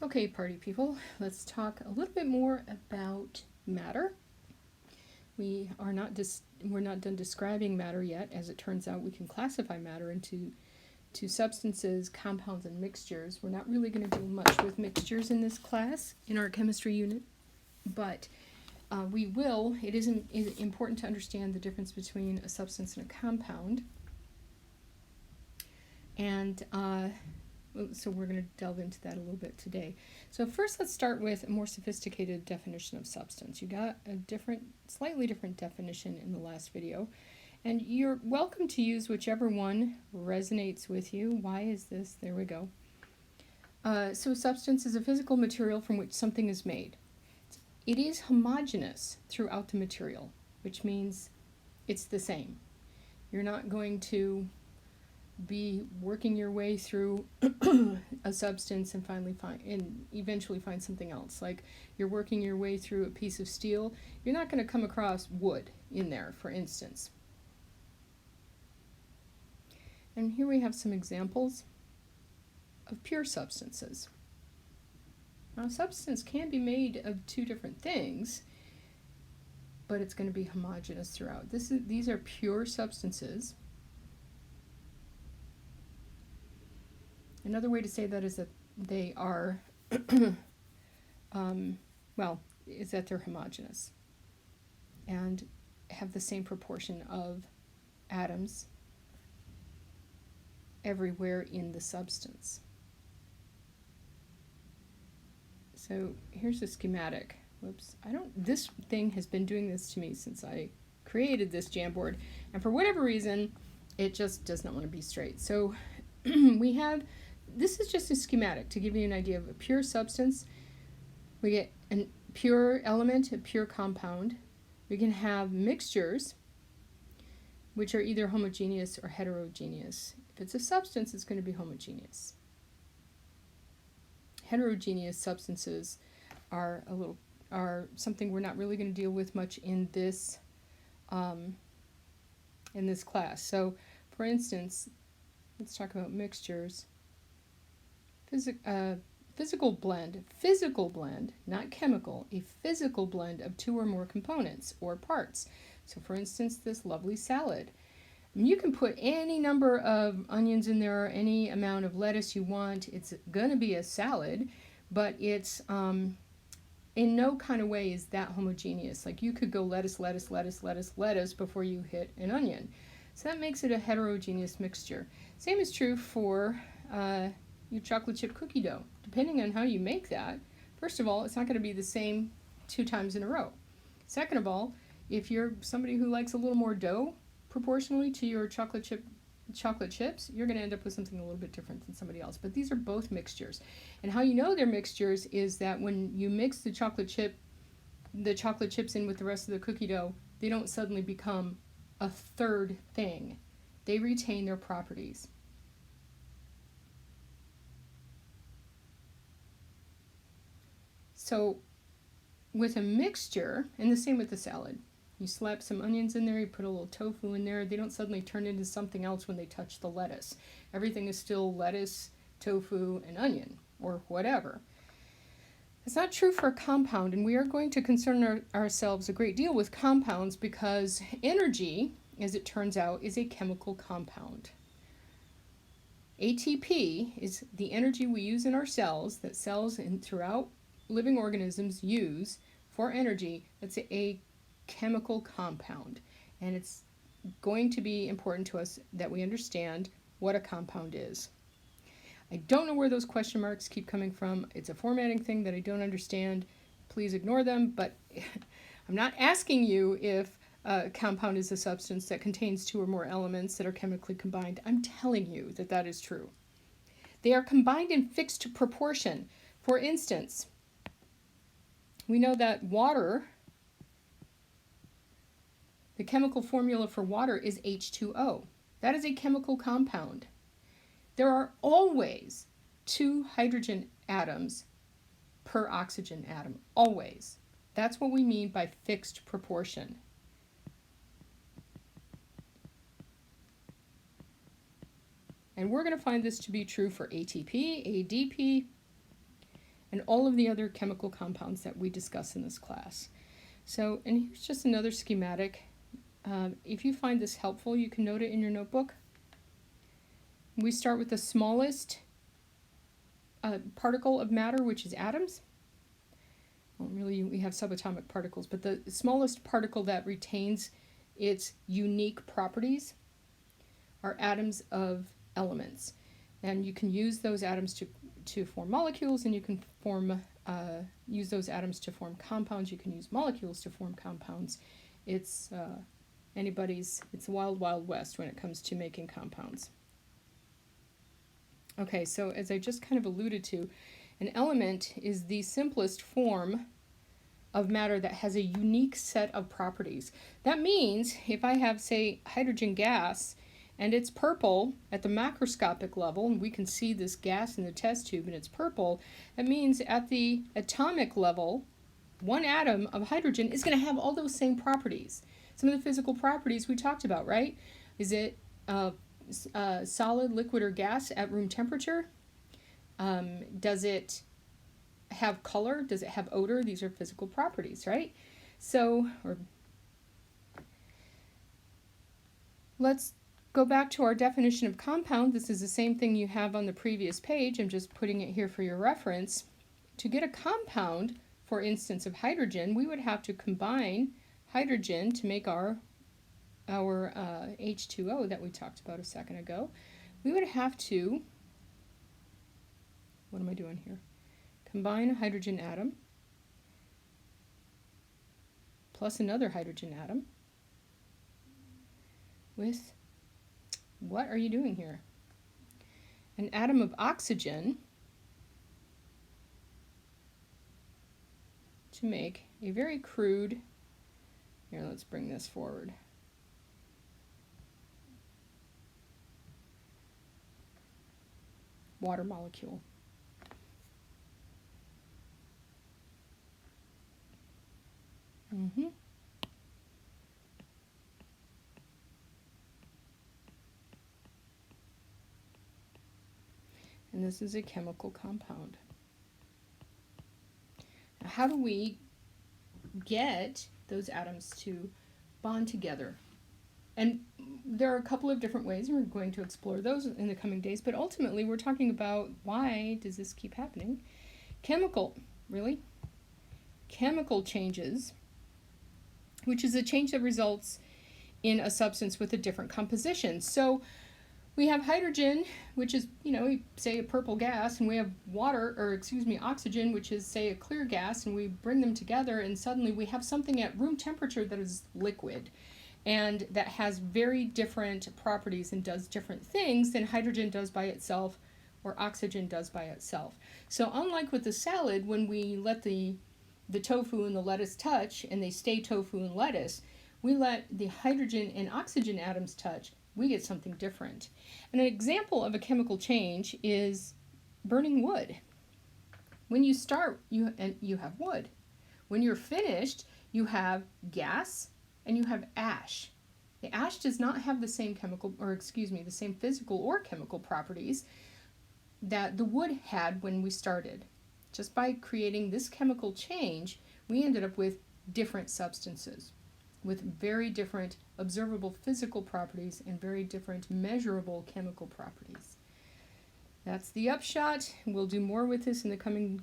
Okay, party people, let's talk a little bit more about matter. We're not done describing matter yet. As it turns out, we can classify matter into substances, compounds, and mixtures. We're not really going to do much with mixtures in this class, in our chemistry unit, but we will. It is important to understand the difference between a substance and a compound. And so we're going to delve into that a little bit today. So first, let's start with a more sophisticated definition of substance. You got a slightly different definition in the last video, and you're welcome to use whichever one resonates with you. Why is this? There we go. So a substance is a physical material from which something is made. It is homogeneous throughout the material, which means it's the same. You're not going to be working your way through a substance and eventually find something else. Like you're working your way through a piece of steel, you're not going to come across wood in there, for instance. And here we have some examples of pure substances. Now, a substance can be made of two different things, but it's going to be homogeneous throughout. These are pure substances. Another way to say that is that they are, is that they're homogeneous and have the same proportion of atoms everywhere in the substance. So here's a schematic. Whoops, this thing has been doing this to me since I created this Jamboard, and for whatever reason, it just does not want to be straight. So this is just a schematic to give you an idea of a pure substance. We get a pure element, a pure compound. We can have mixtures, which are either homogeneous or heterogeneous. If it's a substance, it's going to be homogeneous. Heterogeneous substances are something we're not really going to deal with much in this class. So, for instance, let's talk about mixtures. Physical blend, not chemical, a physical blend of two or more components or parts. So for instance, this lovely salad. You can put any number of onions in there or any amount of lettuce you want. It's going to be a salad, but it's in no kind of way is that homogeneous. Like you could go lettuce before you hit an onion. So that makes it a heterogeneous mixture. Same is true for your chocolate chip cookie dough. Depending on how you make that, first of all, it's not going to be the same 2 times in a row. Second of all, if you're somebody who likes a little more dough proportionally to your chocolate chips, you're going to end up with something a little bit different than somebody else. But these are both mixtures. And how you know they're mixtures is that when you mix the chocolate chips in with the rest of the cookie dough, they don't suddenly become a third thing. They retain their properties. So with a mixture, and the same with the salad, you slap some onions in there, you put a little tofu in there, they don't suddenly turn into something else when they touch the lettuce. Everything is still lettuce, tofu, and onion, or whatever. It's not true for a compound, and we are going to concern ourselves a great deal with compounds because energy, as it turns out, is a chemical compound. ATP is the energy we use in our cells, that cells throughout living organisms use for energy. That's a chemical compound, and it's going to be important to us that we understand what a compound is. I don't know where those question marks keep coming from. It's a formatting thing that I don't understand. Please ignore them, but I'm not asking you if a compound is a substance that contains 2 or more elements that are chemically combined. I'm telling you that that is true. They are combined in fixed proportion. For instance, we know that water, the chemical formula for water is H2O. That is a chemical compound. There are always 2 hydrogen atoms per oxygen atom. Always. That's what we mean by fixed proportion. And we're going to find this to be true for ATP, ADP, and all of the other chemical compounds that we discuss in this class. So, and here's just another schematic. If you find this helpful, you can note it in your notebook. We start with the smallest particle of matter, which is atoms. Well, really, we have subatomic particles, but the smallest particle that retains its unique properties are atoms of elements. And you can use those atoms to form molecules, and you can use those atoms to form compounds. You can use molecules to form compounds. It's it's the wild, wild west when it comes to making compounds. Okay, so as I just kind of alluded to, an element is the simplest form of matter that has a unique set of properties. That means if I have, say, hydrogen gas and it's purple at the macroscopic level, and we can see this gas in the test tube and it's purple, that means at the atomic level, one atom of hydrogen is going to have all those same properties. Some of the physical properties we talked about, right? Is it solid, liquid, or gas at room temperature? Does it have color? Does it have odor? These are physical properties, right? So, let's go back to our definition of compound. This is the same thing you have on the previous page. I'm just putting it here for your reference. To get a compound, for instance, of hydrogen, we would have to combine hydrogen to make our H2O that we talked about a second ago. We would have to, what am I doing here? Combine a hydrogen atom plus another hydrogen atom with, what are you doing here? An atom of oxygen to make a very crude, here, let's bring this forward. Water molecule. And this is a chemical compound. Now, how do we get those atoms to bond together? And there are a couple of different ways, and we're going to explore those in the coming days, but ultimately we're talking about why does this keep happening? Chemical changes, which is a change that results in a substance with a different composition. So we have hydrogen, which is, say a purple gas, and we have oxygen, which is, say, a clear gas, and we bring them together, and suddenly we have something at room temperature that is liquid, and that has very different properties and does different things than hydrogen does by itself or oxygen does by itself. So unlike with the salad, when we let the tofu and the lettuce touch, and they stay tofu and lettuce, we let the hydrogen and oxygen atoms touch, we get something different. And an example of a chemical change is burning wood. When you start, you have wood. When you're finished, you have gas and you have ash. The ash does not have the same the same physical or chemical properties that the wood had when we started. Just by creating this chemical change, we ended up with different substances with very different observable physical properties and very different measurable chemical properties. That's the upshot. We'll do more with this in the coming